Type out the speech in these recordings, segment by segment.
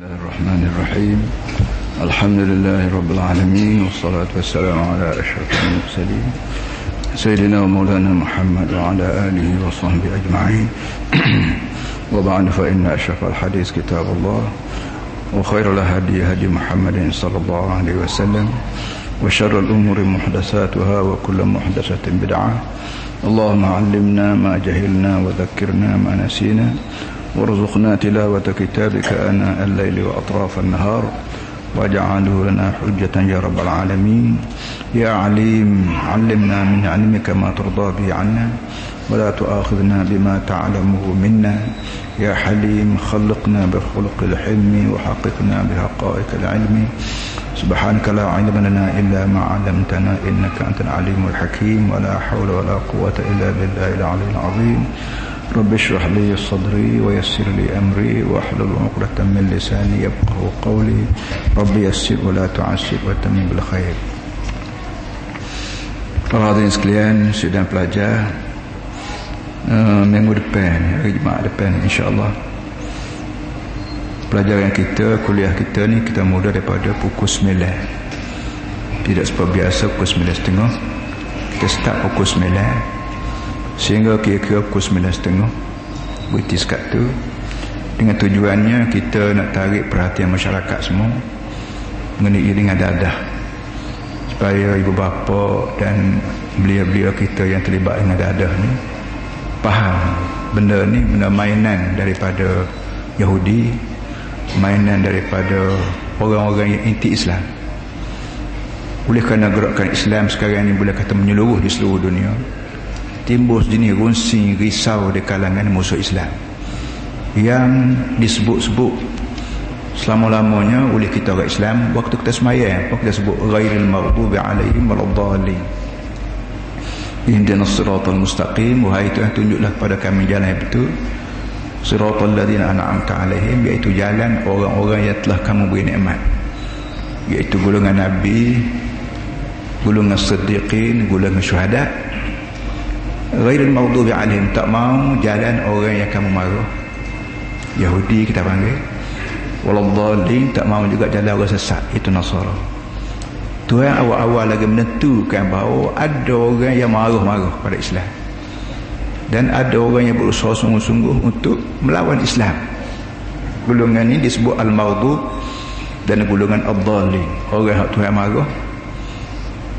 Bismillahirrahmanirrahim. Alhamdulillahi rabbil alamin, wassalatu wassalamu ala asyrafil mursalin sayyidina wa maulana Muhammad wa ala alihi wa sahbihi ajma'in. Wa ba'd, fa inna ashrafal hadis kitabullah wa khairul hadi hadi Muhammadin sallallahu alaihi wasallam wa syarrul umuri muhdatsatuha wa kullu muhdatsatin bid'ah. Allahumma 'allimna ma jahilna wa dhakkirna ma nasina وارزقنا تلاوة كتابك آناء الليل وأطراف النهار واجعله لنا حجة يا رب العالمين. يا عليم علمنا من علمك ما ترضى به عنا ولا تؤاخذنا بما تعلمه منا. يا حليم خلقنا بخلق الحلم وحققنا بحقائق العلم. سبحانك لا علم لنا إلا ما علمتنا إنك أنت العليم الحكيم. ولا حول ولا قوة إلا بالله العلي العظيم. رب اشرح لي صدري ويسر لي أمري واحلل عقدة من لساني يفقهوا قولي. رب يسر ولا تعسر وتمم بالخير. Para hadirin sekalian, sidang pelajar, minggu depan, hari Jumaat depan insya-Allah, pelajaran kita, kuliah kita ni kita mula daripada pukul 9. Tidak seperti biasa pukul 9.30. Kita start pukul 9 sehingga kira-kira pukul 9.30 berhenti sekat tu, dengan tujuannya kita nak tarik perhatian masyarakat semua mengenai dengan dadah, supaya ibu bapa dan belia-belia kita yang terlibat dengan dadah ni faham benda ni benda mainan daripada Yahudi, mainan daripada orang-orang yang anti-Islam. Oleh kerana gerakan Islam sekarang ni boleh kata menyeluruh di seluruh dunia, timbul jenis runsing risau di kalangan musuh Islam yang disebut-sebut selama-lamanya oleh kita orang Islam. Waktu kita semayang, kita sebut ghairil maghdubi alaihim waladdallin, ihdinas siratal mustaqim. Wahai Tuhan, tunjuklah kepada kami jalan yang betul, siratal ladzina an'amta alaihim, iaitu jalan orang-orang yang telah kamu beri nikmat, iaitu golongan nabi, golongan siddiqin, golongan syuhada. Ghairil maghdubi alaihim, tak mau jalan orang yang kamu marah, Yahudi kita panggil. Waladdallin, tak mau juga jalan orang sesat, itu Nasara. Tuhan awal-awal lagi menentukan bahawa ada orang yang marah-marah pada Islam dan ada orang yang berusaha sungguh-sungguh untuk melawan Islam. Golongan ini disebut al-maghdub dan golongan ad-dallin, orang yang Tuhan marah,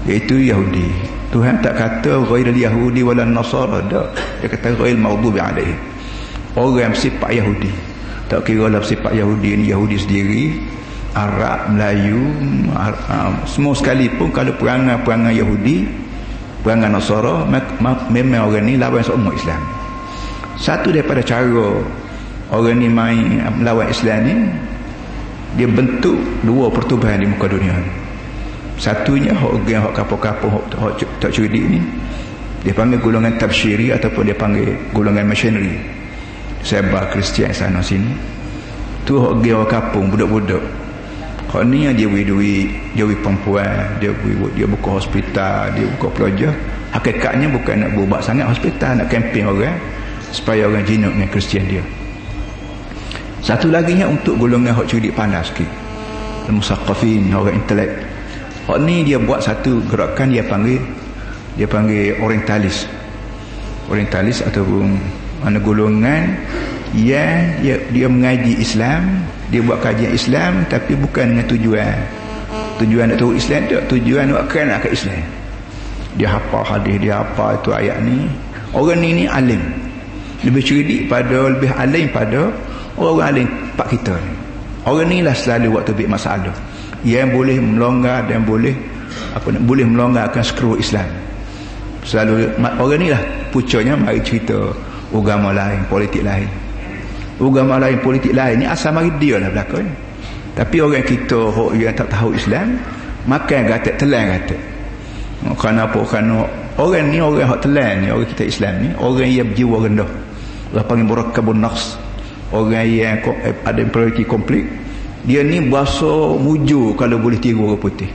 iaitu Yahudi. Tuhan tak kata ghairil yahudi wala nasara, dak. Dia kata ghairil maghdubi alaihim, orang sifat Yahudi. Tak kira lah sifat Yahudi ni Yahudi sendiri, Arab, Melayu, semua sekalipun. Kalau perangai Yahudi, perangai Nasara, memang orang ni lawan semua Islam. Satu daripada cara orang ni main melawan Islam ni, dia bentuk dua pertubuhan di muka dunia ni. Satunya hak kapal-kapal hak tak cerdik ni, dia panggil golongan tabsyiri ataupun dia panggil golongan missionary, sebar Kristian sana sini. Tu hak orang kampung, budak-budak. Hak ni dia beri duit, dia beri perempuan, dia buka hospital, dia buka pelajar. Hakikatnya bukan nak buat sangat hospital, nak kempen orang supaya orang jinak dengan Kristian dia. Satu lagi nya untuk golongan hak cerdik pandai sikit, al-musaqqafin, orang intelek. Hak ni dia buat satu gerakan, dia panggil orientalis ataupun mana golongan yang dia mengaji Islam, dia buat kajian Islam tapi bukan dengan tujuan nak tahu Islam, tak, tujuan nak kenal ke Islam. Dia hafal hadis, dia hafal itu ayat ni. Orang ni alim, lebih cerdik lebih alim pada orang alim pak kita ni. Orang ni lah selalu waktu bik masalah yang boleh melonggar dan boleh melonggarkan skru Islam. Selalu orang ni lah pucanya mari cerita agama lain, politik lain. Agama lain, politik lain ni asal mari dia lah belakang. Tapi orang kita yang tak tahu Islam, makan gatek, telan gatek. Kerana apa? Kerana orang ni, orang hak telan ni, orang kita Islam ni, orang yang berjiwa rendah. Orang panggil murakkabun naqs, orang yang ada inferiority complex. Dia ni bahasa mujur kalau boleh tiru orang putih,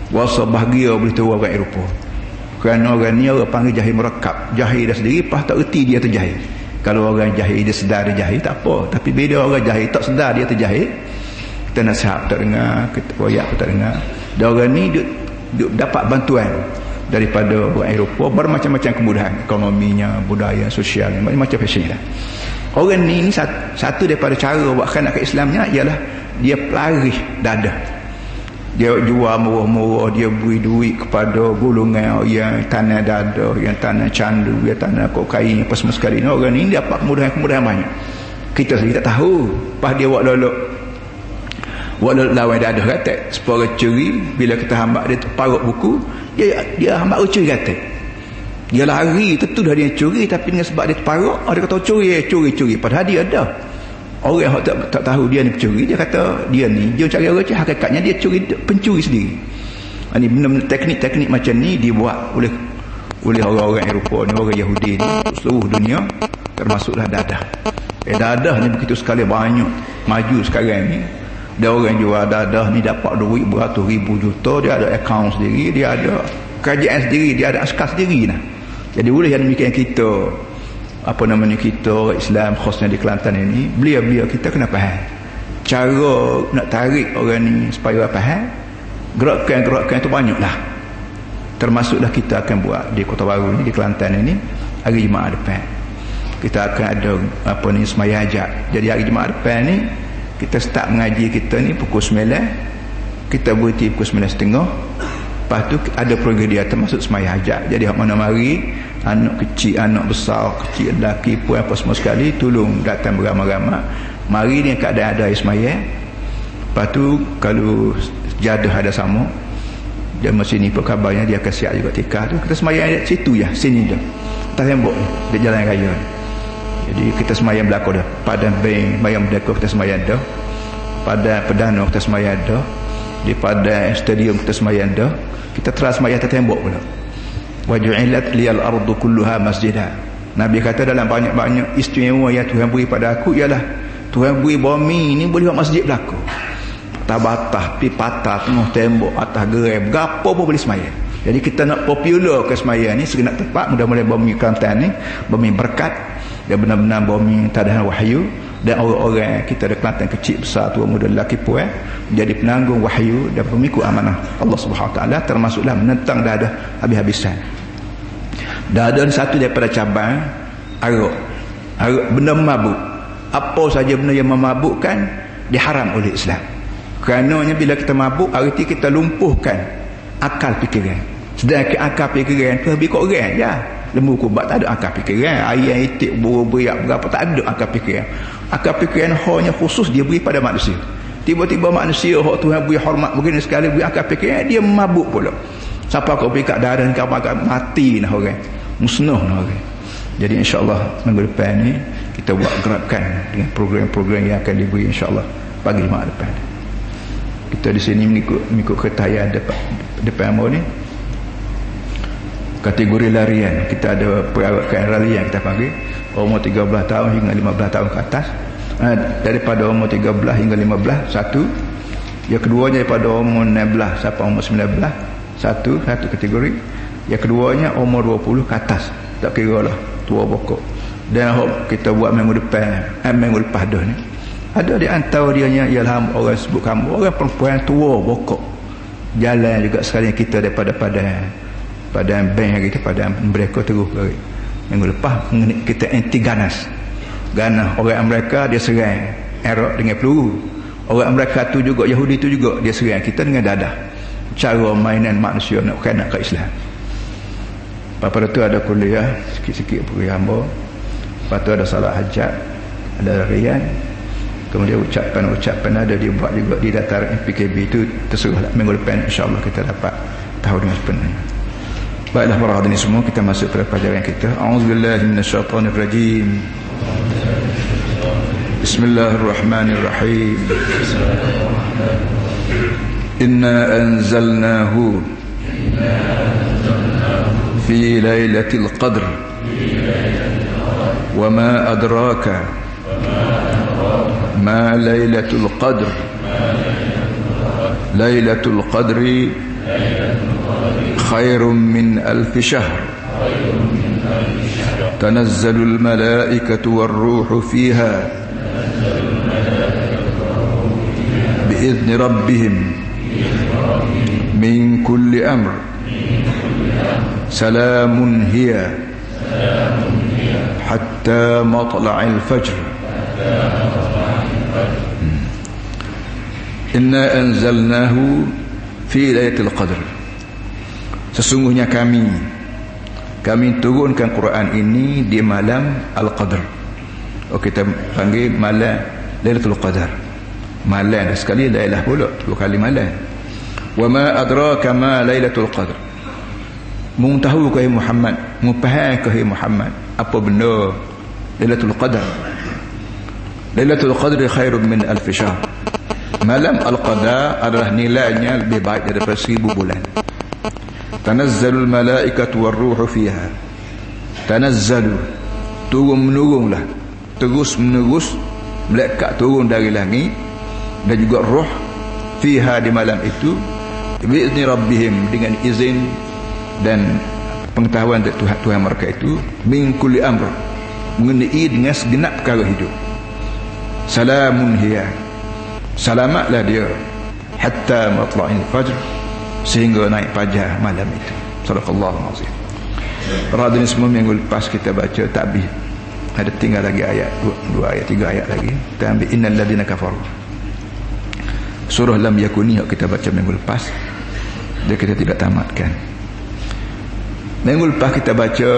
bahasa bahagia boleh tiru orang Eropah. Kerana orang ni orang panggil jahil murakkab, jahil dah sendiri, pas tak erti dia terjahil. Kalau orang jahil dia sedar dia jahil tak apa, tapi bila orang jahil tak sedar dia terjahil, kita nasihat tak dengar, kita royak tak dengar. Dan orang ni duk dapat bantuan daripada orang Eropah bermacam-macam kemudahan ekonominya, budaya, sosialnya, macam-macam fashion lah. Orang ni satu daripada cara buat khanak ke Islamnya ialah dia pelari dadah. Dia jual murah-murah, dia beri duit kepada golongan yang tanah dadah, yang tanah candu, yang tanah kokain, apa semua sekali ni. Orang ni dapat kemudahan-kemudahan banyak. Kita sendiri tak tahu. Pas dia buat lolok lawan dadah kata separa curi, bila kita hambak dia terparut buku, dia hambak curi kata. Dia lari tentu dah dia curi, tapi dengan sebab dia terparut, dia kata curi. Padahal dia ada. Orang yang tak tahu dia ni pencuri, dia kata dia ni dia cari orang, hakikatnya dia pencuri sendiri. Ini benar-benar teknik-teknik macam ni dibuat oleh orang-orang Eropah ni, orang Yahudi ni, seluruh dunia, termasuklah dadah. Dadah ni begitu sekali banyak maju sekarang ni. Dia orang jual dadah ni dapat duit beratus ribu juta, dia ada akaun sendiri, dia ada kerajaan sendiri, dia ada askar sendiri lah. Jadi boleh yang demikian kita, apa namanya, kita orang Islam khasnya di Kelantan ini, belia-belia kita kena faham cara nak tarik orang ni supaya faham. Gerakan-gerakan tu banyak lah, termasuklah kita akan buat di Kota Baru ni, di Kelantan ini, hari Jumaat depan kita akan ada apa ni, semaya hajat. Jadi hari Jumaat depan ni kita start mengaji kita ni pukul 9, kita berhenti pukul 9.30. Lepas tu ada program dia termasuk semaya hajat. Jadi mana mari, anak kecil, anak besar, kecil, lelaki pun apa semua sekali, tolong datang beramai-ramai. Mari ni keadaan ada semaya. Lepas tu kalau jadah ada sama, dia mesti ni pun kabarnya dia akan siap juga tikar tu. Kita semaya di situ ya, sini dah. Atas tembok ni, di jalan raya ni. Jadi kita semaya belakang dah. Pada bank, bayang belakang kita semaya dah. Pada Perdana kita semaya dah. Di pada stadium kita semaya dah. Kita terus semaya atas tembok pula. Waju'ilat liyal ardu kulluha masjidah. Nabi kata dalam banyak-banyak istimewa yang Tuhan beri pada aku ialah Tuhan beri bumi ni boleh buat masjid belakang. Tabatah, pi patah, tengah tembok, atas gerai, berapa pun boleh semaya. Jadi kita nak popular ke semaya ni segenap tempat. Mudah-mudahan bumi Kelantan ni bumi berkat, dia benar-benar bumi tadahan wahyu, dan orang-orang kita di Kelantan kecil besar, tua muda lelaki puan jadi penanggung wahyu dan pemikul amanah Allah Subhanahu Wa Taala, termasuklah menentang dadah habis-habisan. Dadah ni satu daripada cabang arak benda mabuk. Apa saja benda yang memabukkan diharam oleh Islam. Kerananya bila kita mabuk, arti kita lumpuhkan akal fikiran. Sedangkan akal fikiran tu habis kat orang je. Lembu kubat tak ada akal fikiran. Ayam itik beriak berapa tak ada akal fikiran. Akal fikiran hanya khusus dia beri pada manusia. Tiba-tiba manusia hak Tuhan beri hormat begini sekali beri akal fikiran, dia mabuk pula. Siapa kau beri kat darah kau akan mati nah orang. Musnah nah orang. Jadi insya-Allah minggu depan ni kita buat gerakan dengan program-program yang akan diberi insya-Allah pagi Jumaat depan. Kita di sini mengikut ketahayan depan mau ni. Kategori larian, kita ada pergerakan larian kita panggil umur 13 tahun hingga 15 tahun ke atas. Daripada umur 13 hingga 15 satu, yang keduanya daripada umur 16 sampai umur 19 satu kategori, yang keduanya umur 20 ke atas, tak kira lah tua pokok. Dan kita buat minggu lepas dah ni, ada di antara dianya ialah orang sebut kamu orang perempuan tua pokok, jalan juga sekali kita daripada pada bank kita pada mereka terus lari. Minggu lepas kita anti ganas orang Amerika, dia serang Arab dengan peluru. Orang Amerika tu juga, Yahudi tu juga, dia serang kita dengan dadah. Cara mainan manusia nak kena ke Islam. Pada tu ada kuliah sikit-sikit program hamba. Lepas tu ada salat hajat, ada rian, kemudian ucapan ada dibuat juga di dataran PKB itu. Terserahlah minggu depan insya-Allah kita dapat tahu dengan sebenarnya. Baiklah para hadirin semua, kita masuk pada pelajaran kita. A'udzubillahi minasyaitonirrajim. Bismillahirrahmanirrahim. Inna anzalnahu fi lailatul qadr wa ma adraka ma lailatul qadr. Lailatul qadri خير من 1000 شهر تنزل الملائكة والروح فيها bi'izni rabbihim min kulli amr salamun hiya hatta matla'il fajr inna anzalnahu fi lailatul qadr. Sesungguhnya kami turunkan Quran ini di malam Al-Qadr. Kita panggil malam Lailatul Qadar. Malam sekali lailah pula, dua kali malam. Wa ma adraka ma Lailatul Qadr. Mung tahu ke Muhammad, mung faham ke Muhammad apa benda Lailatul Qadar? Lailatul Qadr khairun min alf syahr. Malam Al-Qadar adalah nilainya lebih baik daripada 1000 bulan. Tanazzalul malaikatu warruhu fiha. Tanazzalu, turun-menurunlah, terus-menerus malaikat turun dari langit dan juga roh fiha di malam itu biizni rabbihim, dengan izin dan pengetahuan dari Tuhan mereka itu, min kulli amr, mengenai dengan segenap perkara hidup. Salamun hiya, selamatlah dia, hatta matla'il fajr, sehingga naik fajar malam itu. Sadaqallahu azim. Radin semua minggu lepas kita baca takbir. Ada tinggal lagi ayat 2 ayat 3 ayat lagi. Kita ambil innal ladina kafaru. Surah lam yakuni yang kita baca minggu lepas, dia kita tidak tamatkan. Minggu lepas kita baca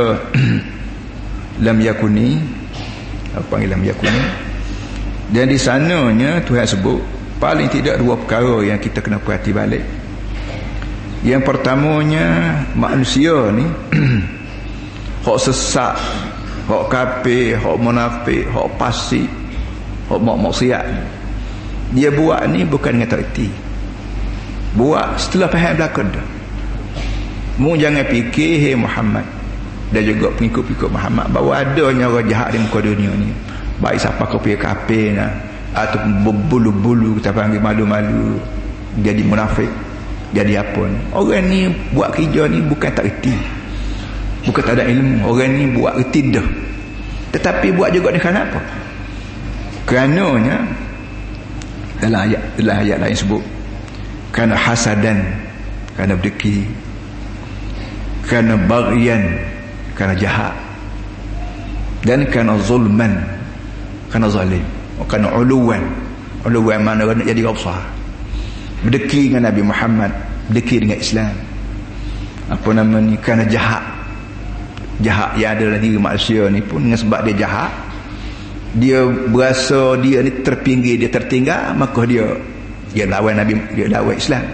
lam yakuni, apa panggil lam yakuni. Dan di sananya Tuhan sebut paling tidak 2 perkara yang kita kena perhati balik. Yang pertamanya, manusia ni hak sesat, hak kafir, hak munafik, hak fasik, hak maksiat, dia buat ni bukan dengan tak erti. Buat setelah faham belakang dah. Mu jangan fikir hey Muhammad dan juga pengikut-pengikut Muhammad bahawa adanya orang jahat di muka dunia ni, baik siapa kafir nah, ataupun berbulu-bulu kita panggil malu-malu, jadi munafik, jadi apa ni. Orang ni buat kerja ni bukan tak erti, bukan tak ada ilmu. Orang ni buat erti dah, tetapi buat juga ni kerana apa? Kerananya dalam ayat lain sebut kerana hasadan, kerana berdeki, kerana baghyan, kerana jahat, dan kerana zulman, kerana zalim, kerana uluwan mana nak jadi besar, berdeki dengan Nabi Muhammad, berdeki dengan Islam, apa nama ni, kerana jahat yang ada dalam diri manusia ni pun dengan sebab dia jahat, dia berasa dia ni terpinggir, dia tertinggal, maka dia lawan Nabi, dia lawan Islam.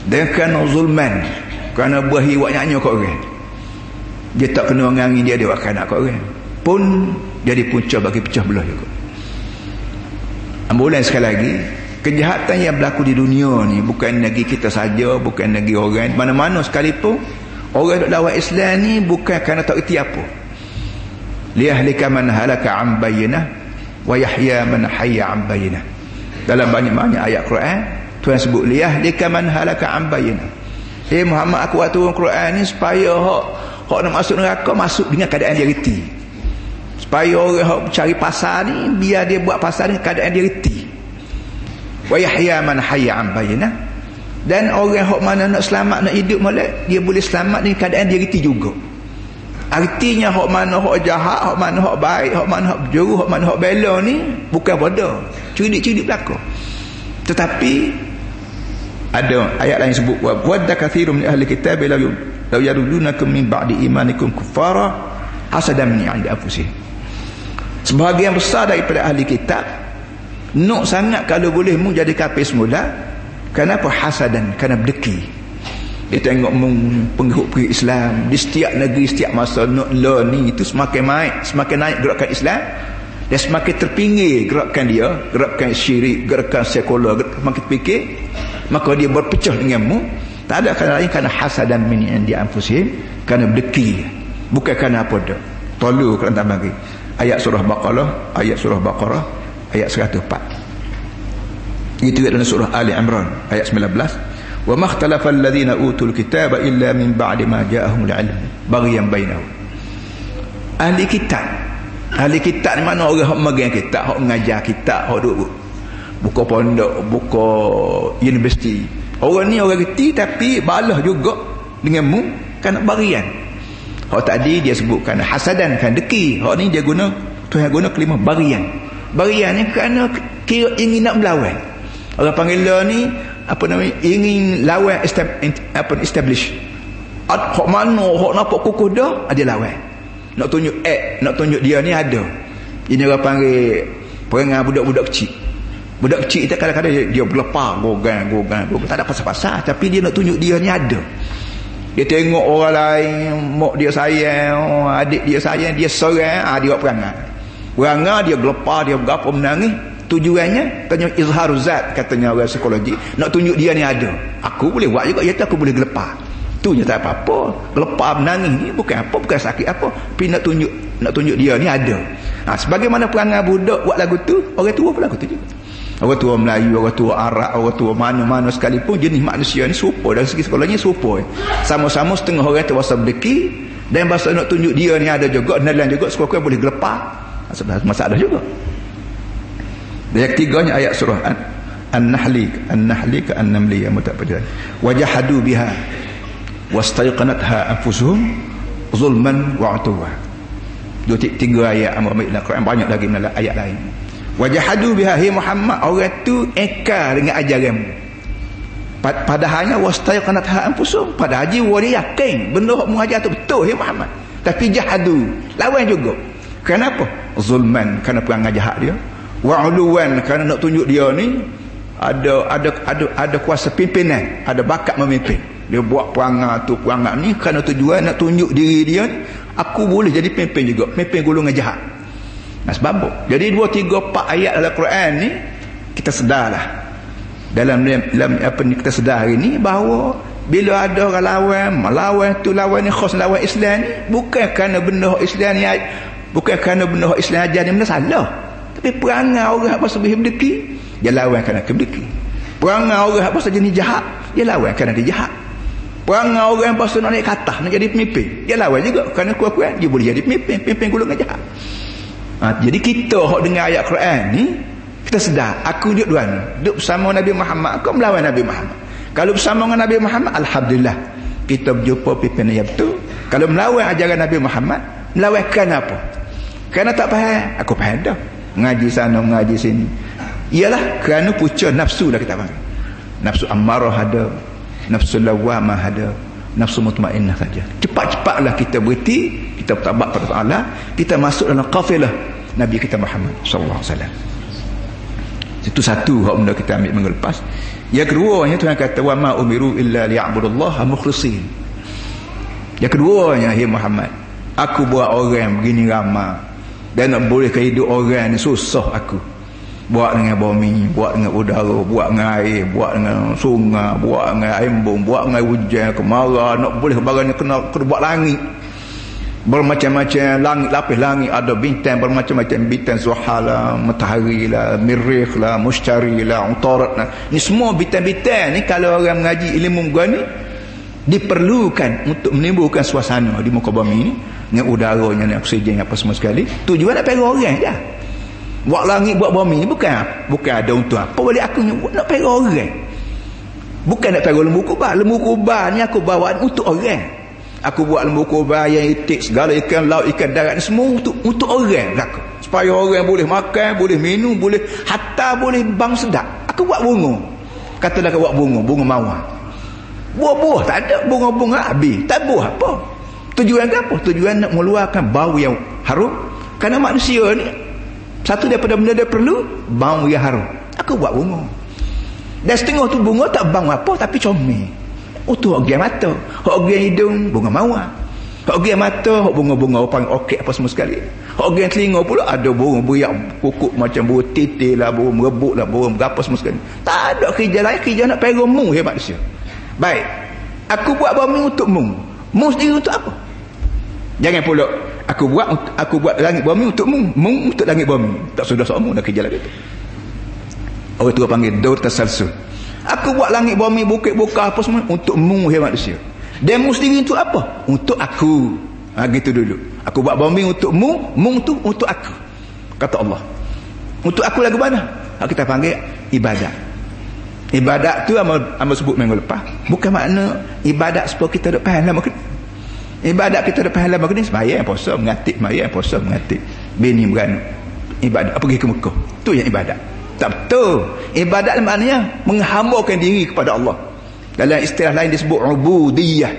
Dan kerana zulman, kerana berahi buat nyanyi kat orang, dia tak kena ngangin dia buat kanak kat orang, pun jadi punca bagi pecah belah juga. Ambulan sekali lagi, kejahatan yang berlaku di dunia ni bukan negeri kita saja, bukan negeri orang, mana-mana sekalipun orang yang lawan Islam ni bukan kerana tak erti apa. Liyahlika man halaka an bayyinah wa yahya man hayya an bayyinah. Dalam banyak-banyak ayat Quran Tuhan sebut liyahlika man halaka an bayyinah. Muhammad, aku buat turun Quran ni supaya hak nak masuk neraka masuk dengan keadaan dia reti, supaya orang hak cari pasal ni biar dia buat pasal dengan keadaan dia reti. Wa yahya man hayya an bayyinah, dan orang hak mana nak selamat, nak hidup molek, dia boleh selamat dengan keadaan dia reti juga. Artinya hak mana hak jahat, hak mana hak baik, hak mana hak berjuru, hak mana hak bela ni bukan bodoh, cerdik-cerdik belaka. Tetapi ada ayat lain sebut wadda katsirun min ahli kitab law yarudunakum min ba'di imanikum kuffara hasadan min 'indi anfusihim. Sebahagian besar daripada ahli kitab nak sangat kalau boleh mu jadi kafir semula. Kenapa? Hasadan, kerana berdeki. Dia tengok pengikut Islam di setiap negeri, setiap masa ni itu semakin naik gerakan Islam, dan semakin terpinggir gerakan dia, gerakan syirik, gerakan sekular, semakin terpikir, maka dia berpecah denganmu. Tak ada kerana lain, kerana hasadan min indi anfusihim, kerana berdeki, bukan kerana apa dah. Tolu kerana bagi ayat surah Baqarah, ayat 104. Itu dalam surah Ali Imran ayat 19. Wa makhtalafa alladhina utul kitaba illa min ba'di ma ja'ahumul 'ilm baghyan bainahum. Ahli kitab ni mana orang hak megang kitab, hak mengajar kitab, hak duk buka pondok, buka universiti. Orang ni orang reti tapi balah juga dengan mu kan barian. Hak tadi dia sebutkan hasadan kan deki. Hak ni dia guna Tuhan guna kalimah barian. Barian ni kerana kira ingin nak melawan. Orang panggil lah ni apa namanya, ingin lawan establish. Hak mana hak nampak kukuh dah ada lawan. Nak tunjuk dia ni ada. Ini orang panggil perangai budak-budak kecil. Budak kecil itu kadang-kadang dia berlepar, gogan. Tak ada pasal-pasal. Tapi dia nak tunjuk dia ni ada. Dia tengok orang lain, mak dia sayang, adik dia sayang, dia seorang, dia buat perangai. Perangai, dia berlepar, dia berapa menangis. Tujuannya, katanya izhar zat, katanya orang psikologi. Nak tunjuk dia ni ada. Aku boleh buat juga, iaitu aku boleh gelepar. Tu je tak apa-apa. Gelepar menangis ni bukan apa, bukan sakit apa. Tapi nak tunjuk dia ni ada. Sebagaimana perangai budak buat lagu tu, orang tua pun lagu tu juga. Orang tua Melayu, orang tua Arab, orang tua mana-mana sekalipun, jenis manusia ni serupa. Dari segi sekolahnya serupa. Sama-sama setengah orang tu bahasa berdeki, dan bahasa nak tunjuk dia ni ada juga, nelan juga, sekurang-kurang boleh gelepar. Masalah juga. Dan yang ketiganya ayat surah An-Nahli ke An-Namli yang tak pada. Wajahadu biha wastaiqanatha anfusuhum zulman wa utuwa. Dua tiga ayat ambil dalam Quran, banyak lagi dalam ayat lain. Wajahadu biha, hi Muhammad, orang tu eka dengan ajaranmu. Padahalnya wastaiqanatha anfusuhum, pada haji dia yakin benda hak mu ajar tu betul, hi Muhammad. Tapi jahadu, lawan juga. Kenapa? Zulman, kerana perangai jahat dia. Wa uluwan, kerana nak tunjuk dia ni ada kuasa pimpinan, ada bakat memimpin. Dia buat perangai tu, perangai ni kerana tujuan nak tunjuk diri dia ni, aku boleh jadi pemimpin juga, pemimpin golongan jahat. Sebab jadi 2, 3, 4 ayat dalam Quran ni kita sedarlah dalam apa ni, kita sedar hari ni bahawa bila ada orang lawan tu, lawan ni khas lawan Islam ni, bukan kerana benda Islam ni, bukan kerana benda Islam ajar ni benda salah, tapi perangai orang apa sebab berdeki, dia lawan kerana keberdeki. Perangai orang apa jenis jahat, dia lawan kerana dia jahat. Perangai orang apa nak naik ke atas, nak jadi pemimpin, dia lawan juga kerana kuat-kuat dia boleh jadi pemimpin golongan jahat. Jadi kita hok dengar ayat Quran ni, kita sedar aku duduk duduk bersama Nabi Muhammad, aku melawan Nabi Muhammad. Kalau bersama dengan Nabi Muhammad, alhamdulillah kita berjumpa pimpinan yang betul. Kalau melawan ajaran Nabi Muhammad, melawan kerana apa? Kerana tak faham, aku faham dah. Mengaji sana, mengaji sini. Ialah kerana pucuk nafsu dah kita faham. Nafsu ammarah ada, nafsu lawamah ada, nafsu mutmainnah saja. Cepat-cepatlah kita berhenti, kita bertabat pada Allah, kita masuk dalam kafilah Nabi kita Muhammad sallallahu alaihi wasallam. Itu satu hak benda kita ambil minggu lepas. Yang keduanya Tuhan kata wa ma umiru illa liya'budullaha mukhlishin. Yang keduanya, ya Muhammad, aku buat orang begini ramai dan nak boleh hidup orang ni susah aku. Buat dengan bumi, buat dengan udara, buat dengan air, buat dengan sungai, buat dengan embung, buat dengan hujan, kemarau, nak boleh barang ni kena buat langit. Bermacam-macam langit, lapis langit, ada bintang bermacam-macam, bintang Zuhal lah, matahari lah, Mirrikh lah, Mushtari lah, Utarat lah. Ni semua bintang-bintang ni kalau orang mengaji ilmu gua ni diperlukan untuk menimbulkan suasana di muka bumi ni dengan udaranya, dengan oksigen apa semua sekali. Tujuan nak pergi orang je. Buat langit, buat bumi ni bukan ada untuk apa, boleh aku nak pergi orang. Bukan nak pergi lembu kubah. Lembu kubah ni aku bawa untuk orang. Aku buat lembu kubah yang itik segala ikan laut, ikan darat ni semua untuk orang aku. Supaya orang boleh makan, boleh minum, boleh hatta boleh bang sedap. Aku buat bunga. Katalah aku buat bunga mawar. Buah-buah tak ada, bunga-bunga habis. Tak buah apa. Tujuan apa? Tujuan nak mengeluarkan bau yang harum. Kerana manusia ni satu daripada benda dia perlu bau yang harum. Aku buat bunga. Dan setengah tu bunga tak bau apa tapi comel. Itu hak gian mata, hak gian hidung bunga mawar, hak gian mata hak bunga-bunga panggil okey apa semua sekali. Hak gian telinga pula ada burung beriak kukuk macam burung titil lah, burung merebut lah, burung berapa semua sekali. Tak ada kerja lain, kerja nak pergi mu hebat manusia. Baik, aku buat bumi untuk mu sendiri untuk apa? Jangan pula aku buat langit bumi untuk mu untuk langit bumi. Tak sudah sama dah kerja lagi tu. Orang tua panggil daur tasalsul. Aku buat langit bumi, bukit buka apa semua untuk mu hebat manusia. Dan mu sendiri untuk apa? Untuk aku. Gitu dulu. Aku buat bumi untuk mu tu untuk aku. Kata Allah. Untuk aku lagu mana? kita panggil ibadat. Ibadat tu amba sebut minggu lepas, bukan makna ibadat supaya kita duk pahala makan. Ibadat kita duk pahala makan ni sembahyang puasa mengatik, sembahyang puasa mengatik, bini beranak. Ibadat pergi ke Mekah, tu yang ibadat. Tak betul. Ibadat maknanya menghambakan diri kepada Allah. Dalam istilah lain disebut ubudiyah.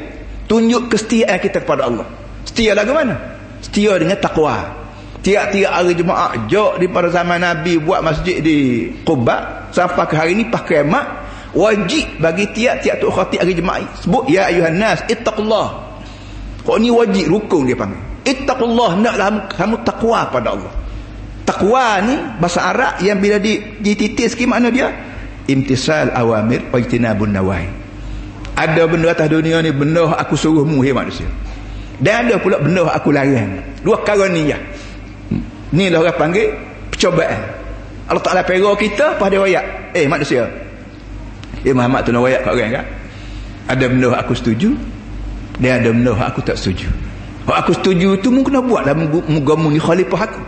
Tunjuk kesetiaan kita kepada Allah. Setia lagu mana? Setia dengan takwa. Tiap-tiap hari Jumaat jok di pada zaman Nabi buat masjid di Quba sampai ke hari ni pas kiamat wajib bagi tiap-tiap tu khatib hari Jumaat sebut ya ayuhan nas ittaqullah. Kau ni wajib rukun dia panggil. Ittaqullah, hendaklah kamu takwa pada Allah. Takwa ni bahasa Arab yang bila dititis sikit makna dia imtisal awamir wa ijtinabun nawahi. Ada benda atas dunia ni benda aku suruh mu hai manusia. Dan ada pula benda aku larang. Dua perkara ni ya. Ni lah orang panggil percobaan. Allah Ta'ala perah kita pada wayak. Manusia. Muhammad tu nak wayak kat orang kan? Ada benda aku setuju dan ada benda aku tak setuju. Hak aku setuju tu mu kena buat lah, moga mu ni khalifah aku.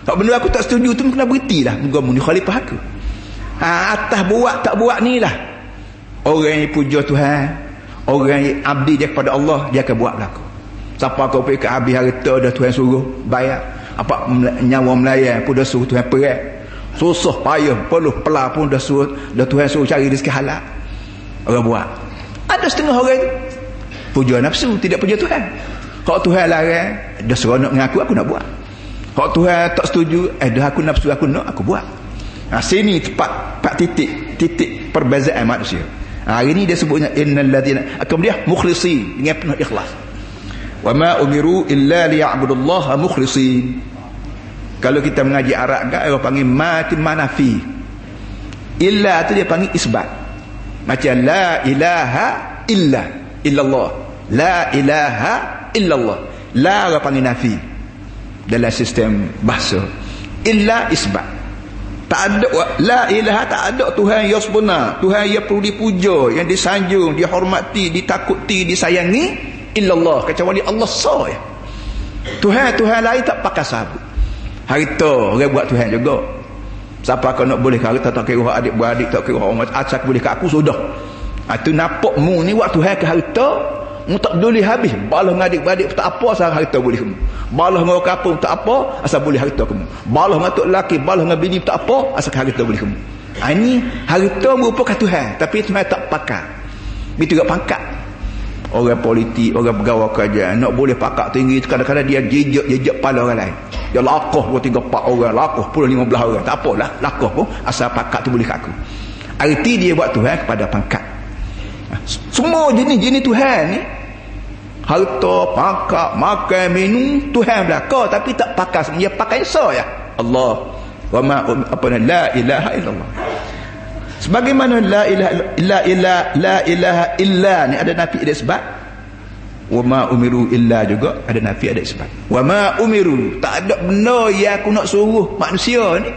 Hak benda aku tak setuju tu mu kena berhenti lah, moga mu ni khalifah aku. Atas buat tak buat ni lah orang yang puja Tuhan, orang yang abdi dia kepada Allah, dia akan buat berlaku. Siapa kau pergi ke habis harta dah Tuhan suruh bayar, apa nyawa melayan pun dah suruh Tuhan perang, susah payah peluh pelah pun dah Tuhan suruh cari rezeki halal, orang buat. Ada setengah orang puja nafsu, tidak puja Tuhan. Kalau Tuhan larang, dah seronok dengan aku nak buat. Kalau Tuhan tak setuju, dah aku nafsu aku nak, aku buat. Sini tempat titik perbezaan manusia. Hari ni dia sebutnya innal ladzina, kemudian mukhlisin, dengan penuh ikhlas. Wa ma umiru illa liya'budullaha mukhlisin. Kalau kita mengaji Arab kan orang panggil manafi. Illa tu dia panggil isbat. Macam la ilaha illallah. La ilaha illallah. La orang panggil nafi dalam sistem bahasa. Illa isbat. Tak ada la ilaha, tak ada Tuhan yang sebenar, Tuhan yang perlu dipuja, yang disanjung, dihormati, ditakuti, disayangi illallah, kecuali Allah saja. Tuhan lain tak pakai sabut. Harta orang buat Tuhan juga. Siapa kau nak boleh harta tak kira adik-beradik, tak kira orang acak boleh kat aku sudah. Tu nampak mu ni buat Tuhan ke harta, mu tak peduli habis. Balah dengan adik-beradik tak apa asal harta boleh kamu. Balah dengan orang kapung tak apa asal boleh harta kamu. Balah dengan tok lelaki, balah dengan bini tak apa asal harta boleh kamu. Ini harta merupakan Tuhan, tapi Tuhan tak pakai. Itu juga pangkat. Orang politik, orang pegawai kerajaan nak boleh pakak tinggi, kadang-kadang dia jejak kepala orang lain. Dia lakoh 2, 3, 4 orang, lakoh 10, 15 orang, tak apalah, lakoh pun asal pakak tu boleh kat aku. Arti dia buat Tuhan kepada pangkat. Semua jenis Tuhan ni, harta, pakak, makan, minum, Tuhan belaka, tapi tak pakai, dia pakai saya Allah. Wa ma la ilaha illallah. Sebagaimana la ilaha illa ni ada nafi ada sebab. Wa ma umiru illa juga ada nafi ada sebab. Wa ma umiru, tak ada benda yang aku nak suruh manusia ni.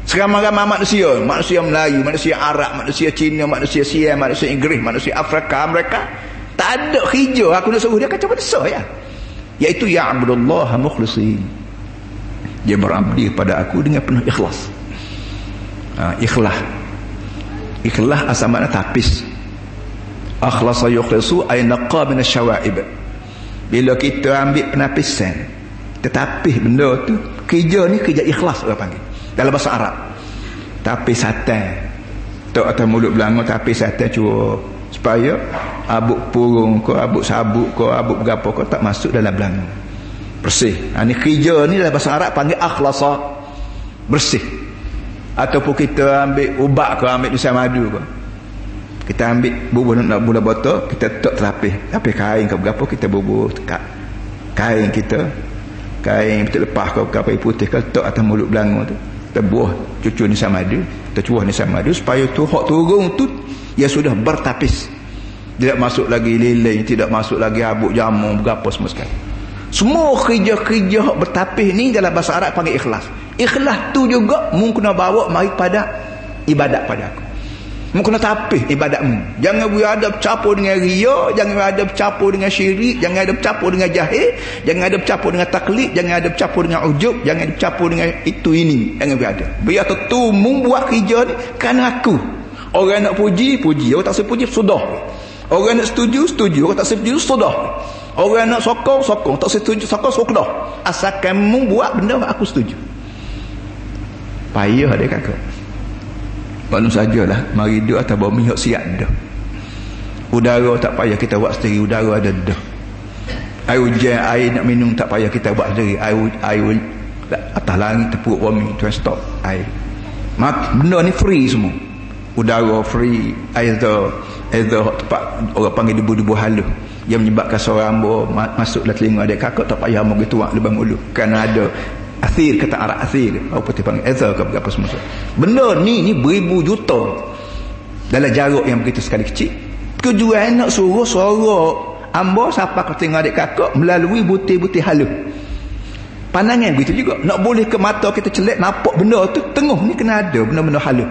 Seramai-ramai manusia Melayu, manusia Arab, manusia Cina, manusia Siam, manusia Inggeris, manusia Afrika, mereka tak ada hijau aku nak suruh dia kacau besar ya. Iaitu ya'budullaha mukhlisin. Dia berabdi pada aku dengan penuh ikhlas. Ikhlas asal makna tapis. Akhlasa yukhlisu ay naqa min asyawaib. Bila kita ambil penapisan, tetapi benda tu kerja ni kerja ikhlas orang panggil dalam bahasa Arab. Tapis satan tok atas mulut belanga, tapis satan cua supaya abuk purung ko, abuk sabuk ko, abuk berapa ko tak masuk dalam belanga, bersih. Ni kerja ni dalam bahasa Arab panggil akhlasa, bersih. Ataupun kita ambil ubat ke, ambil nusai madu ke, kita ambil bubuh nak bola botol, kita tok terapih kain ke berapa, kita bubuh tekat kain kita, kain betul lepas ke kain putih ke, tok atas mulut belanga tu, kita buah cucu nusai madu, kita cuah nusai madu supaya tu hak turun tu ia sudah bertapis, tidak masuk lagi lilin, tidak masuk lagi habuk jamu berapa semua sekali. Semua kerja-kerja bertapis ni dalam bahasa Arab panggil ikhlas. Ikhlas tu juga mungkin bawa mari pada ibadat pada aku. Mu kena tapih ibadatmu. Jangan ada bercampur dengan riya, jangan ada bercampur dengan syirik, jangan ada bercampur dengan jahil, jangan ada bercampur dengan taklid, jangan ada bercampur dengan ujub, jangan ada bercampur dengan itu ini. Jangan ada. Biar tu mu buat kerja ni kerana aku. Orang nak puji, puji. Orang tak sepuji, sudah. Orang nak setuju, setuju. Orang tak setuju, sudah. Orang nak sokong, sokong. Tak setuju, sokong, sudah. Asalkan mu buat benda aku setuju. Payah dia kakak. Kalau sajalah mari duduk atas bumi hak siap dah. Udara tak payah kita buat sendiri, udara ada dah. Air hujan, air nak minum tak payah kita buat sendiri. Air atas langit tepuk bumi, tuan stop air. Benda ni free semua. Udara free, air tempat orang panggil debu-debu halus yang menyebabkan seorang masuk dalam telinga adik kakak tak payah mau gitu lubang mulut kerana ada asir, kata Arab asir apa tu panggil ether ke apa semua. Benda ni beribu juta dalam jarak yang begitu sekali kecil. Tujuan nak suruh suara ambo siapa ke tengah adik kakak melalui butir-butir halus. Pandangan begitu juga. Nak boleh ke mata kita celik nampak benda tu tengah ni kena ada benda-benda halus.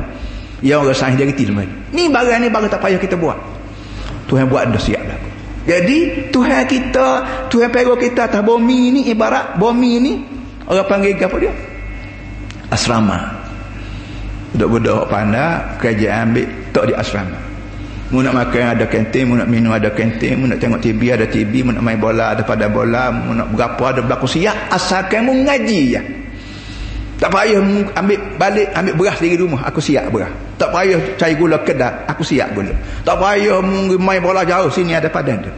Yang orang sains dia reti semua. Ni barang tak payah kita buat. Tuhan buat dah siap dah. Jadi Tuhan kita, Tuhan pera kita atas bumi ni ibarat bumi ni orang panggil apa dia? Asrama. Budak-budak pandai kerajaan ambil tak di asrama. Mu nak makan ada kantin, mu nak minum ada kantin, mu nak tengok TV ada TV, mu nak main bola ada pada bola, mu nak berapa ada berlaku siap asalkan mu ngaji je. Tak payah ambil balik ambil beras dari rumah, aku siap beras. Tak payah cari gula kedai, aku siap gula. Tak payah main bola jauh, sini ada padan tu.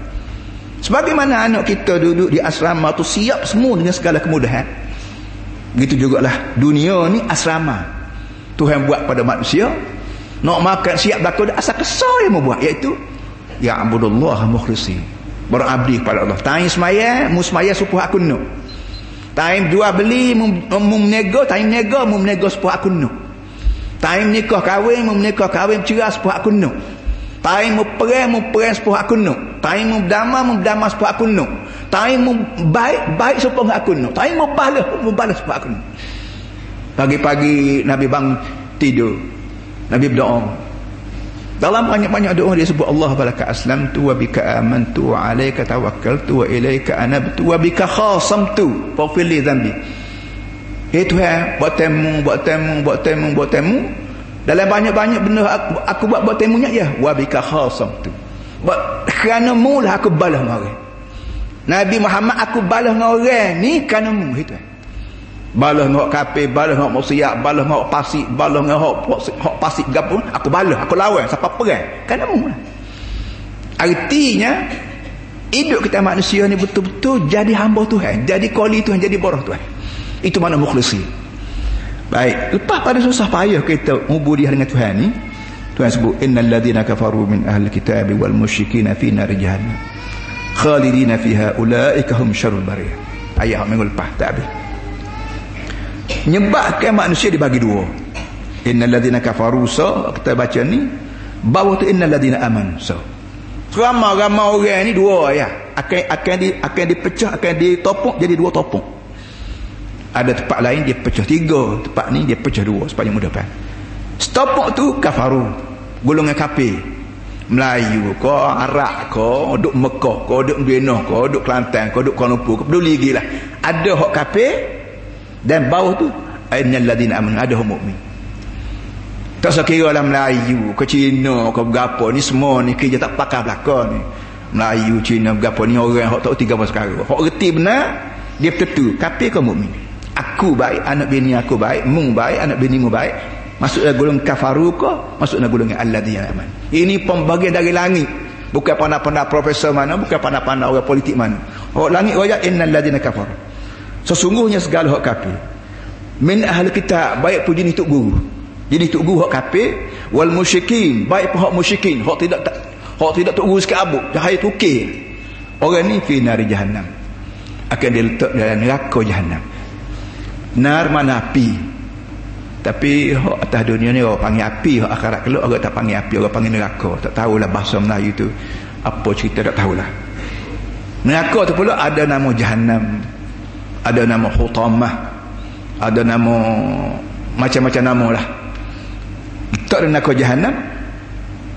Sebagaimana anak kita duduk di asrama tu siap semua dengan segala kemudahan. Begitu jugalah dunia ni asrama. Tuhan buat pada manusia. Nak makan siap belaka asal kesal yang mau buat, iaitu ya abudullah mukhlisin. Berabdi kepada Allah. Time semaya, mu semaya supuh aku nak. Time jual beli menego, time nego menego sepuh aku nak. Time nikah kahwin menikah kahwin bercerai sepuh aku nak. Time perang sepuh aku nak. Time berdamai sepuh aku nak. Time baik sepuh aku nak. Time balas sepuh aku nak. Pagi-pagi Nabi bang tidur, Nabi berdoa. Dalam banyak-banyak doa dia sebut Allah balaka aslamtu wa bika amantu wa alayka tawakkaltu wa ilayka anabtu wa bika khasamtu faghfir li dhanbi. Tuhan buat temu dalam banyak-banyak benda aku buat temunya je wa bika khasamtu. Kerana mu lah aku balas dengan orang. Nabi Muhammad aku balas dengan orang ni kerana mu itu. Balas dengan kafir, balas dengan maksiat, balas dengan pasik, balas dengan hak pasik gapo, aku balas, aku lawan siapa perang. Kerana mu lah. Artinya hidup kita manusia ni betul-betul jadi hamba Tuhan, jadi qali Tuhan, jadi borah Tuhan. Itu makna mukhlisin. Baik, lepas pada susah payah kita ubudiah dengan Tuhan ni, Tuhan sebut innal ladzina kafaru min ahli kitabi wal musyrikin fi nar jahannam khalidina fiha ulaika hum syarrul bariyah. Ayat minggu lepas tak habis. Menyebabkan manusia dibagi dua. Innal ladzina kafaru, so kita baca ni bawah tu innal ladzina amanu. So ramai-ramai orang ni dua ya. Akan dipecah, akan ditopok jadi dua topok. Ada tempat lain dia pecah tiga, tempat ni dia pecah dua supaya mudah faham. Setopok tu kafaru, golongan kafir. Melayu ke, Arab ke, duduk Mekah ke, duduk Medina ke, duduk Kelantan ke, duduk Kuala Lumpur ke, peduli lagi lah. Ada hak kafir dan bawah tu innal ladzina amanu, ada hak mukmin. Tak sekira lah Melayu ke Cina ke berapa ni semua ni kerja tak pakar belakang ni. Melayu, Cina berapa ni orang hak tak tiga perkara. Hak reti benar dia tentu kafir ke mukmin. Aku baik, anak bini aku baik, mu baik, anak bini mu baik. Masuklah golongan kafaru ke, masuklah golongan alladzina amanu. Ini pembagian dari langit. Bukan pandai-pandai profesor mana, bukan pandai-pandai orang politik mana. Hak langit ayat innal ladzina kafaru. Sesungguhnya segala hak kafir min ahli kitab, baik pun jenis tok guru. Jenis tok guru hak kafir, wal musyrikin, baik pun hak musyrikin, hak tidak tok guru sekali abuk, cahaya tukir. Orang ni fi nar jahannam, akan diletak dalam neraka jahannam. Nar mana api. Tapi hak atas dunia ni orang panggil api, hak akhirat kelak orang tak panggil api, orang panggil neraka. Tak tahulah bahasa Melayu tu apa cerita, tak tahulah. Neraka tu pula ada nama jahannam, ada nama hutamah, ada nama macam-macam nama lah. Tak ada neraka jahannam.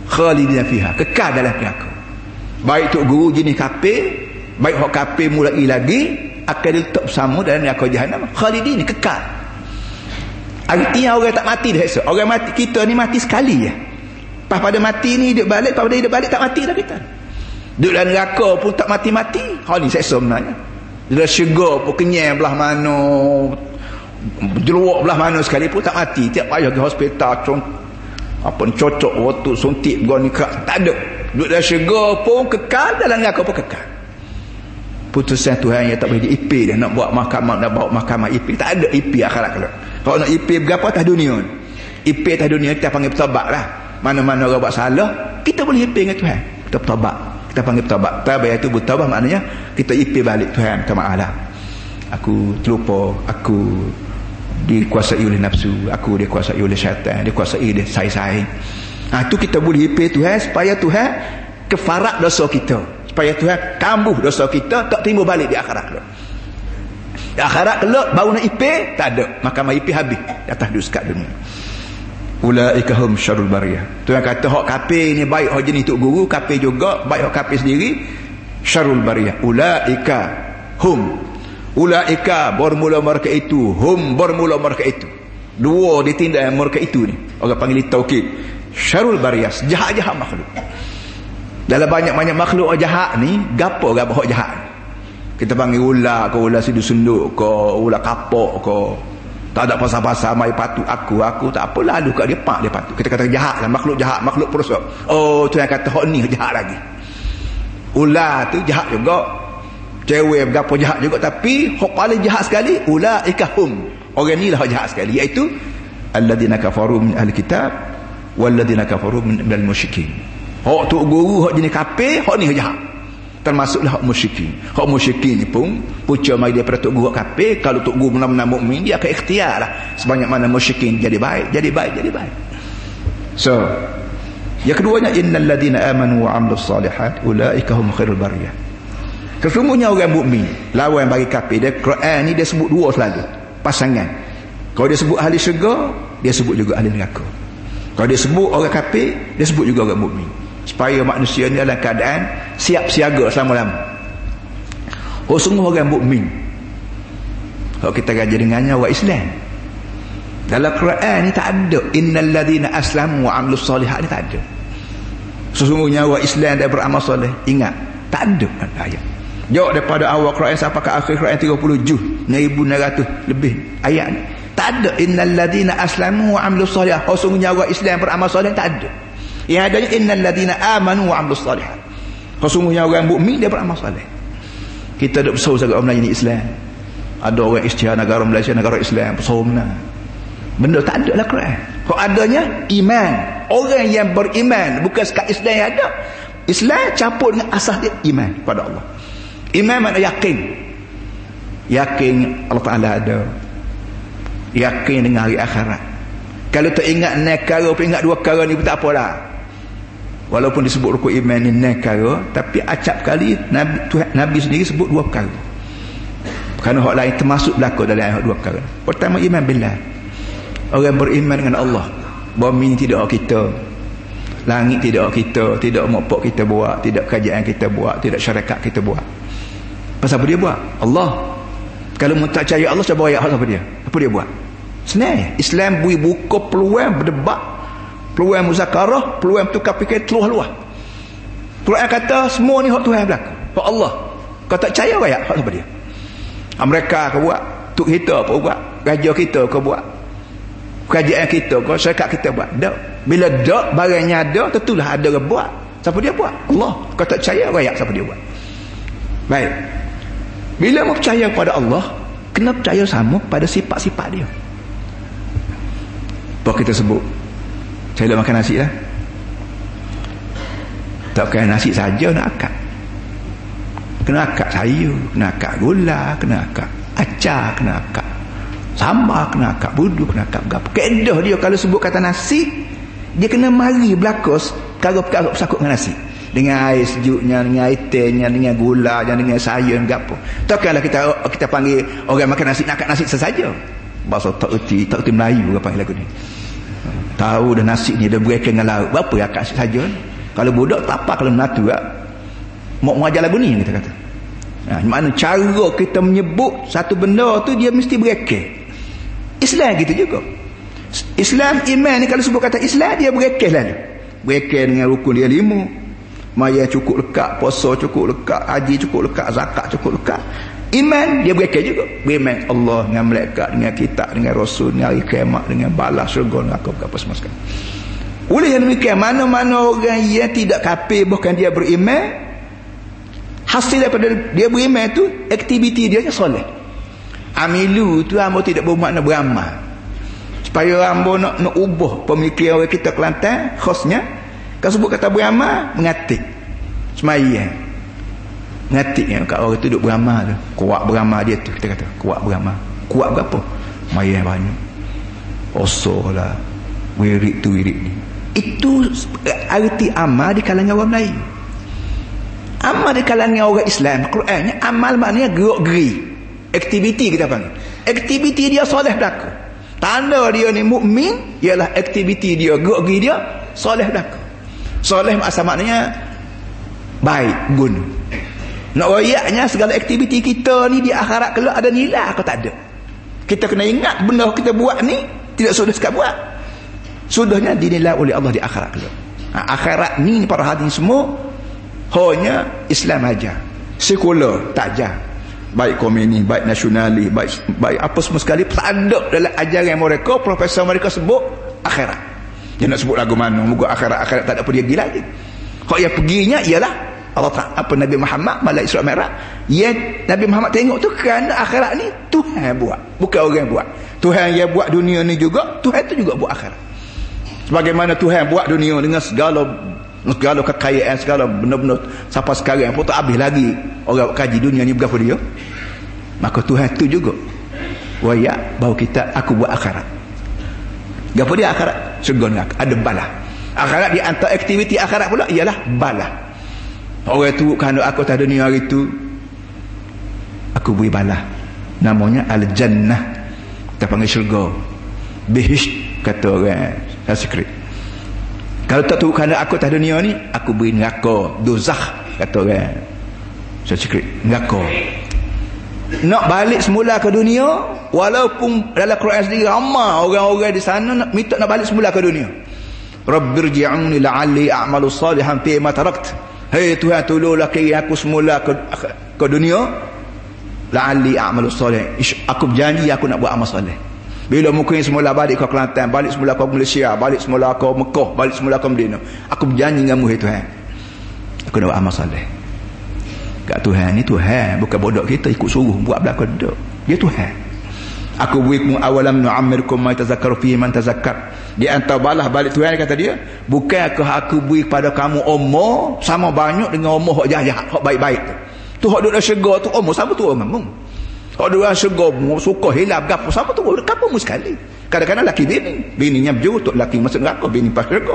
khalidina fiha, kekal dalam neraka. Baik tok guru jenis kafir, baik hak kafir mulai lagi akan diletak bersama dalam neraka jahanam, khalidin, kekal. Artinya orang tak mati dah esok. Orang mati, kita ni mati sekali je. Pas pada mati ni hidup balik, pas pada hidup balik tak mati dah kita. Duduk dalam neraka pun tak mati-mati. Hal ni seksa sebenarnya. Dalam syurga pun kenyang belah mana, jeluak belah mana sekalipun tak mati. Tiap payah ke hospital cocok waktu suntik goni tak ada. Duduk dalam syurga pun kekal, dalam neraka pun kekal. Putusan Tuhan yang tak boleh diipil dah. Nak buat mahkamah, nak bawa mahkamah ipil, tak ada ipil akhirat kalau. Kalau nak ipil berapa atas dunia, ipil atas dunia kita panggil bertobat lah. Mana-mana orang buat salah, kita boleh ipil dengan Tuhan, kita bertobat, kita panggil bertobat. Tabat itu bertobat maknanya kita ipil balik Tuhan, minta maaf lah, aku terlupa, aku dikuasai oleh nafsu, aku dikuasai oleh syaitan, dikuasai oleh saing-saing. Itu kita boleh ipil Tuhan supaya Tuhan kefarat dosa kita, supaya Tuhan kambuh dosa kita, tak timbul balik di akhirat kelak. Di akhirat kelak baru nak ipil, tak ada, mahkamah ipil habis di atas sekat dunia. Ulaika hum syarrul bariyah. Tuhan kata hak kafir ni baik hak jenis tok guru, kafir juga, baik hak kafir sendiri, syarrul bariyah. Ulaika hum, ulaika bermula mereka itu, hum bermula mereka itu. Dua ditindak mereka itu ni. Orang panggil taukid. Syarrul bariyah, jahat-jahat makhluk. Dalam banyak-banyak makhluk jahat ni, gapo hak jahat. Kita panggil ular ke, ular sunduk ke, ular kapok ke, tak ada pasal-pasal mai patut aku tak apa, lalu kat dia pak dia patut. Kita kata jahat lah, makhluk jahat, makhluk perosak. Oh, tu yang kata hak ni jahat lagi. Ular tu jahat juga, cewek berapa jahat juga, tapi hak paling jahat sekali ulaika hum, orang ni lah jahat sekali, iaitu alladzina kafaru min ahli kitab walladzina kafaru min al-musyrikin. Hak tu guru hak jenis kafir, hak ni jahat, termasuklah hak musyrikin. Hak musyrikin ni pun pucuk mai daripada tok guru kafir. Kalau tok guru benar-benar mukmin, dia akan ikhtiar lah, sebanyak mana musyrikin jadi baik. So yang keduanya, innal ladina amanu wa 'amilus solihat ulaika hum khairul bariyah. Sesungguhnya orang mukmin lawan bagi kafir. Dia Quran ni dia sebut dua selalu, pasangan. Kalau dia sebut ahli syurga, dia sebut juga ahli neraka. Kalau dia sebut orang kafir, dia sebut juga orang mukmin, supaya manusia ni dalam keadaan siap siaga selama-lama. Oh, sungguh orang mukmin, kalau kita kaji dengannya orang Islam, dalam Quran ni tak ada innal ladina aslamu wa 'amilus solihat, ni tak ada. Sesungguhnya orang Islam dan beramal soleh, ingat, tak ada ayat. Jauh daripada awal Quran sampai ke akhir Quran 30 juz, 1600 lebih ayat ni, tak ada innal ladina aslamu wa 'amilus solihat. Oh, sesungguhnya orang Islam beramal soleh, tak ada. Yang adanya innal ladina amanu wa 'amilus solihat. Sesungguhnya orang mukmin dia beramal soleh. Kita duk besar sangat orang Melayu ni Islam. Ada orang isytihar negara Malaysia, negara Islam, besar mana. Benda tak ada dalam Quran. Kok adanya iman. Orang yang beriman, bukan sekat Islam yang ada. Islam campur dengan asas dia iman pada Allah. Iman makna yakin. Yakin Allah Taala ada. Yakin dengan hari akhirat. Kalau tak ingat nekara, ingat dua perkara ni pun tak apalah. Walaupun disebut rukun iman ni nekara, tapi acap kali Nabi sendiri sebut dua perkara. Kerana hak lain termasuk berlaku dalam hak dua perkara. Pertama, iman billah. Orang beriman dengan Allah. Bumi tidak hak kita, langit tidak hak kita, tidak mokpok kita buat, tidak kerajaan kita buat, tidak syarikat kita buat. Pasal apa dia buat? Allah. Kalau mu tak percaya Allah, cuba ayat apa dia? Apa dia buat? Senang. Islam bui buka peluang berdebat, peluang muzakarah, peluang tukar fikir luah-luah. Quran kata semua ni hak Tuhan berlaku, hak Allah. Kau tak percaya ayat hak apa dia? Mereka kau buat, tuk kita apa buat, raja kita kau buat, kerajaan kita kau, syarikat kita buat. Tak. Bila tak, barangnya ada, tentulah ada orang buat. Siapa dia buat? Allah. Kau tak percaya ayat siapa dia buat? Baik. Bila mau percaya kepada Allah, kena percaya sama pada sifat-sifat dia. Apa kita sebut? Saya nak makan nasi lah. Tak makan nasi saja, nak akak. Kena akak sayur, kena akak gula, kena akak acar, kena akak sambal, kena akak budu, kena akak berapa. Keedah dia kalau sebut kata nasi, dia kena mari berlakus perkara-perkara bersangkut dengan nasi. Dengan air sejuknya, dengan air tehnya, dengan gula, dengan sayur, dengan apa. Takkanlah kita panggil orang makan nasi, nak makan nasi sesaja. Bahasa tak erti Melayu orang panggil lagu ni. Tahu dah nasi ni dah bereka dengan lauk. Berapa ya akak saja. Kalau budak tak apa kalau menatu tak. Mau mengajar lagu ni kita kata. Mana cara kita menyebut satu benda tu dia mesti bereka. Islam gitu juga. Islam iman ni kalau sebut kata Islam dia bereka lalu. Bereka dengan rukun dia 5. Maya cukup lekat, puasa cukup lekat, haji cukup lekat, zakat cukup lekat. Iman dia bereka juga. Beriman Allah dengan malaikat, dengan kitab, dengan rasul, dengan hari kiamat, dengan balas syurga, dengan apa semua sekali. Oleh yang demikian, mana-mana orang yang tidak kafir bahkan dia beriman, hasil daripada dia beriman tu aktiviti dia soleh. Amilu tu hamba tidak bermakna beramal. Supaya hamba nak ubah pemikiran orang kita Kelantan khasnya, kalau sebut kata beramal, mengatik semayang. Ngatik ya, kat orang tu duduk beramal tu. Kuat beramal dia tu, kita kata kuat beramal. Kuat berapa? Mayat banyak. Osor lah, wirid tu wirid ni. Itu arti amal di kalangan orang Melayu. Amal di kalangan orang Islam Qurannya amal maknanya gerak-geri, aktiviti kita panggil. Aktiviti dia soleh belaka. Tanda dia ni mukmin ialah aktiviti dia, gerak-geri dia soleh belaka. Soleh maknanya baik, guna. Nak royaknya segala aktiviti kita ni di akhirat kelak ada nilai atau tak ada. Kita kena ingat benda kita buat ni tidak sudah sekali buat. Sudahnya dinilai oleh Allah di akhirat kelak. Akhirat ni para hadirin semua hanya Islam aja. Sekular tak aja. Baik komunis, baik nasionalis, baik apa semua sekali tak ada dalam ajaran mereka, profesor mereka sebut akhirat. Dia nak sebut lagu mana, moga akhirat tak ada apa dia pergi lagi. Hak yang perginya ialah Allah Ta'ala, apa Nabi Muhammad malam Isra Mi'raj, yang Nabi Muhammad tengok tu kerana akhirat ni Tuhan buat, bukan orang buat. Tuhan yang buat dunia ni juga, Tuhan tu juga buat akhirat. Sebagaimana Tuhan buat dunia dengan segala kekayaan, segala benda-benda sampai sekarang pun tak habis lagi orang kaji dunia ni berapa dia. Maka Tuhan tu juga wayak bahawa kita aku buat akhirat. Gapo dia akhirat? Syurga ada balah. Akhirat di antara aktiviti akhirat pula ialah balah. Orang tu kerana aku tak ada dunia hari tu, aku beri balah. Namanya Al-Jannah. Kita panggil syurga. Bihish kata orang Sanskrit. Kalau tak tahu kerana aku tak ada dunia ni, aku beri neraka, dozakh kata orang Sanskrit, neraka. Nak balik semula ke dunia, walaupun dalam Quran sendiri ramai orang-orang di sana minta nak balik semula ke dunia. Rabbirji'uni la'alli a'malu salihan fi ma tarakt. Hei Tuhan, tolonglah kira aku semula ke dunia, la'alli a'malu salih. Aku berjanji aku nak buat amal soleh. Bila mungkin semula balik ke Kelantan, balik semula ke Malaysia, balik semula ke Mekah, balik semula ke Medina, aku berjanji denganmu, hei Tuhan, aku nak buat amal soleh. Kat Tuhan ni Tuhan, bukan bodoh kita ikut suruh buat belakang duduk. Dia Tuhan. Aku berikum awalam nu'ammirkum ma tazakkaru fihi man tazakkar. Di antara balah balik Tuhan kata dia, bukankah aku beri pada kamu umur sama banyak dengan umur hak jahat, hak baik-baik tu. Tu hak duduk dalam syurga tu umur sama tu umur. Hak duduk dalam syurga suka hilap gapo sama tu kamu sekali. Kadang-kadang laki bininya berjutuk, laki masuk neraka, bini pas syurga.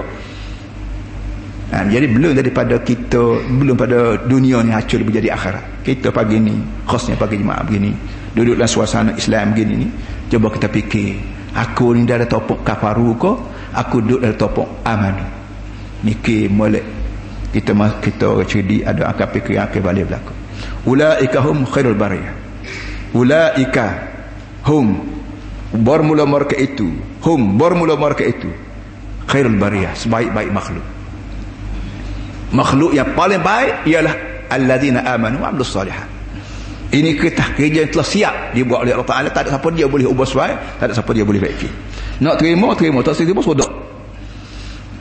Jadi belum daripada kita, belum pada dunia ni hancur menjadi akhirat. Kita pagi ni, khasnya pagi jemaah begini, duduk dalam suasana Islam begini ni, coba kita fikir, aku ni dah ada topok kafaru ke, aku duduk dalam topok aman. Mikir molek. Kita orang cerdik, ada akan fikir akan balik belakang. Ulaika hum khairul bariyah. Ulaika hum bermula mereka itu, khairul bariyah, sebaik-baik makhluk. Makhluk yang paling baik ialah alladzina amanu wa amilus solihat. Ini kerja yang telah siap dibuat oleh Allah Ta'ala. Tak ada siapa dia boleh ubah suai, tak ada siapa dia boleh fikir. Nak terima, tak terima sudah.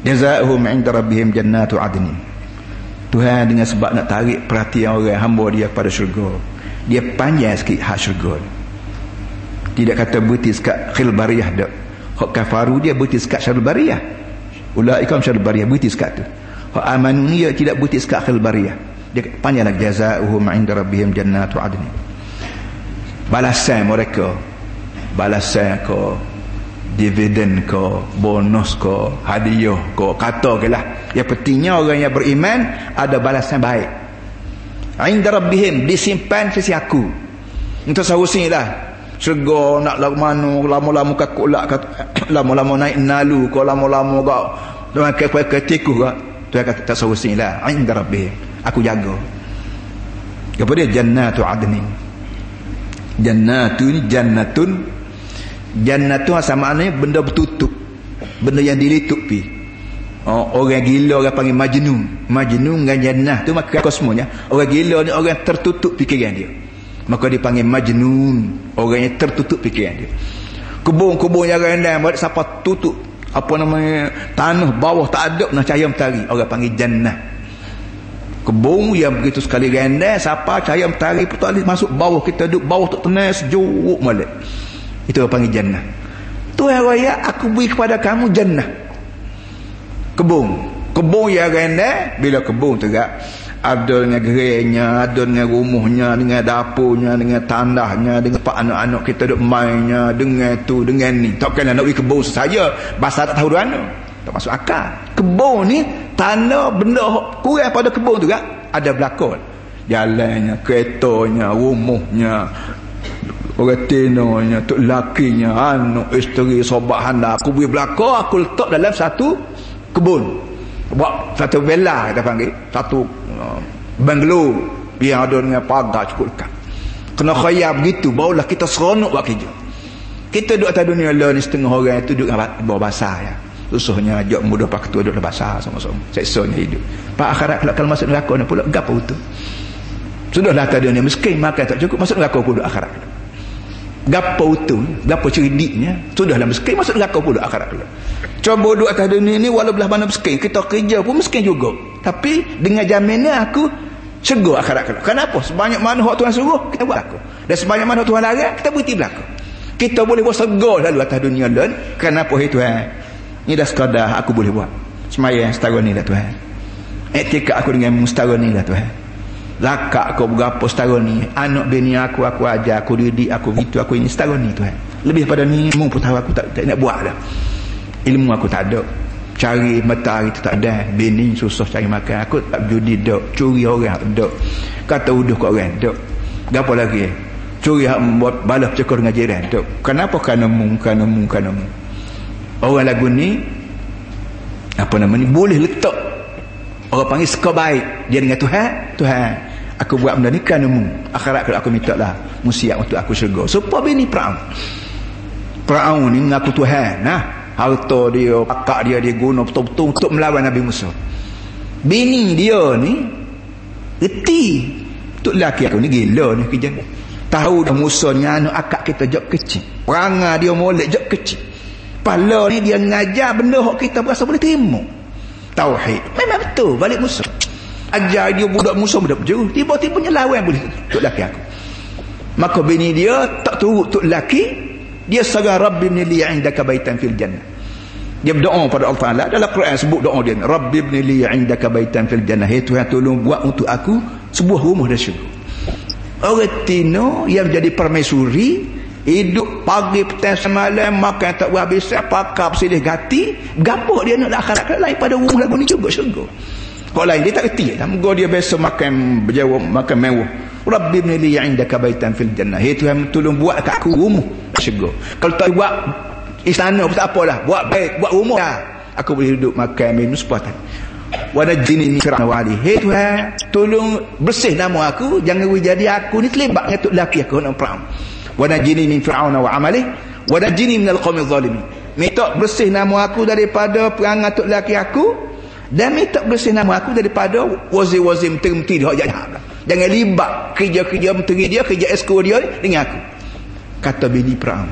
Jazaohum 'inda rabbihim jannatu 'adnin. Tuhan dengan sebab nak tarik perhatian orang hamba dia pada syurga, dia panjang sikit hak syurga. Tidak kata berhenti sekat khil bariyah dak. Hak kafaru dia berhenti sekat syarul bariyah. Ulaika syarul bariyah berhenti sekat tu. Hak amanu ni dia tidak berhenti sekat khil bariyah. Dia panjang lagi, jazaohum 'inda rabbihim jannatu 'adnin. Balasan mereka, balasan ke dividen ke bonus ke hadiah ke kata ke lah, yang pentingnya orang yang beriman ada balasan baik. 'Inda rabbihim, disimpan sisi aku. Entah seharusnya lah Syurga nak lagu mana, lama-lama kakulak, lama-lama naik nalu, kau lama-lama kau dengan ketiku kau. Tuhan kata tak solusi lah. Inda Rabbih, aku jaga. Kepada jannatu adnin. Jannatun sama maknanya benda bertutup, benda yang dilitupi. Orang gila orang panggil majnun dengan jannah tu maka kosmonya. Orang gila ni orang tertutup fikiran dia, maka dipanggil majnun, orang yang tertutup fikiran dia. Kebun-kebun yang rendah buat siapa tutup apa namanya tanah bawah tak ada nak cahaya mentari, orang panggil jannah. Kebun yang begitu sekali rendah, siapa cahaya mentari pun tak boleh masuk bawah, kita duduk bawah tu tenang sejuk molek, itu orang panggil jannah. Tuhan raya aku beri kepada kamu jannah, kebun yang rendah. Bila kebun tegak ada dengan gerainya, ada dengan rumahnya, dengan dapurnya, dengan tandahnya, dengan pak anak-anak kita duk mainnya, dengan tu dengan ni. Takkanlah nak pergi kebun saja bahasa tak tahu mana, tak masuk akal. Kebun ni tanah benda kurang pada kebun tu kan ada belakon, jalannya, keretanya, rumahnya, orang tinonya, tok lakinya, anak, isteri, sobat handa. Aku beri belakon, aku letak dalam satu kebun, buat satu villa kita panggil, satu banglo yang ada dengan pagar cukup dekat. Kena khayal begitu barulah kita seronok buat kerja. Kita duduk atas dunia lah ni setengah orang itu duduk bawah basah ya. Susahnya ajak mudah pak ketua duduk basah sama-sama. Seksanya hidup. Pak akhirat kalau masuk neraka ni pula gapo itu. Sudahlah atas dunia miskin makan tak cukup, masuk neraka pula akhirat. Gapo itu, gapo cerdiknya. Sudahlah miskin masuk neraka pula akhirat pula. Cuba duduk atas dunia ni walau belah mana miskin, kita kerja pun miskin juga. Tapi dengan jaminan aku syurga akhirat kelak. Kenapa? Sebanyak mana hak Tuhan suruh kita buat aku. Dan sebanyak mana Tuhan larang kita berhenti belaka. Kita boleh buat segala lalu atas dunia dan kenapa itu Tuhan? Ni dah sekadar aku boleh buat. Sembahyang setahun ni dah Tuhan. Etika aku dengan setahun ni dah Tuhan. Zakat aku berapa setahun ni. Anak bini aku ajar, aku didik, aku gitu, aku ini setahun ni Tuhan. Lebih pada ni mu pun tahu aku tak nak buat dah. Ilmu aku tak ada. Cari matahari tu tak ada, bini susah cari makan, aku tak judi dok, curi orang dok, kata uduh kat orang dok, gapo lagi curi hak buat balas cekor dengan jiran dok. Kenapa? Kerana mu orang lagu ni apa nama ni boleh letak orang panggil suka baik dia dengan Tuhan aku buat benda ni kerana mu akhirat kalau aku minta lah mu siap untuk aku syurga. Supaya bini Firaun ni mengaku Tuhan harta dia, pakak dia guna betul-betul untuk melawan Nabi Musa. Bini dia ni reti tok laki aku ni gila ni kerja. Tahu dah Musa ni anak akak kita jak kecil, perangai dia molek jak kecil, pala ni dia ngajar benda hak kita berasa boleh terima, tauhid. Memang betul balik Musa ajar dia budak Musa budak jauh, tiba-tiba lawan boleh tok laki aku. Maka bini dia tak turut tok laki. Dia sagar Rabbi ibn li 'indaka baitan fil jannah. Dia berdoa pada Allah Taala dalam Quran sebut doa dia, Rabbi ibn li 'indaka baitan fil jannah. Hai Tuhan tolong buat untuk aku sebuah rumah di syurga. Orang Tino yang jadi permaisuri hidup pagi petang semalam makan tak habis, pakar bersilih gati, gapo dia nak akhirat lain pada rumah lagu ni juga syurga. Kau lain dia tak reti lah. Moga dia biasa makan berjawab, makan mewah. Rabbi ibn li 'indaka baitan fil jannah. Hai Tuhan tolong buat kat aku rumah syurga. Kalau tak buat istana pun tak apalah, buat baik, buat rumah dah. Aku boleh duduk makan minum sepuatan. Wa najini min fir'aun wa ali. Hai Tuhan tolong bersih nama aku, jangan jadi aku ni terlibat dengan tok laki aku nak perang. Wa najini min fir'aun wa amali wa najini minal qaumil zalimin. Minta bersih nama aku daripada perangai tok laki aku dan minta bersih nama aku daripada wazir-wazir menteri-menteri dia jahat. Jangan libat kerja-kerja menteri dia, kerja esko dia dengan aku. Kata bini Firaun.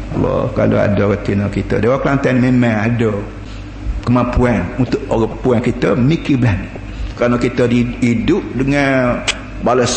Allah, kalau ada retina kita, dia orang Kelantan memang ada kemampuan untuk orang perempuan kita mikir belani. Kerana kita hidup dengan balas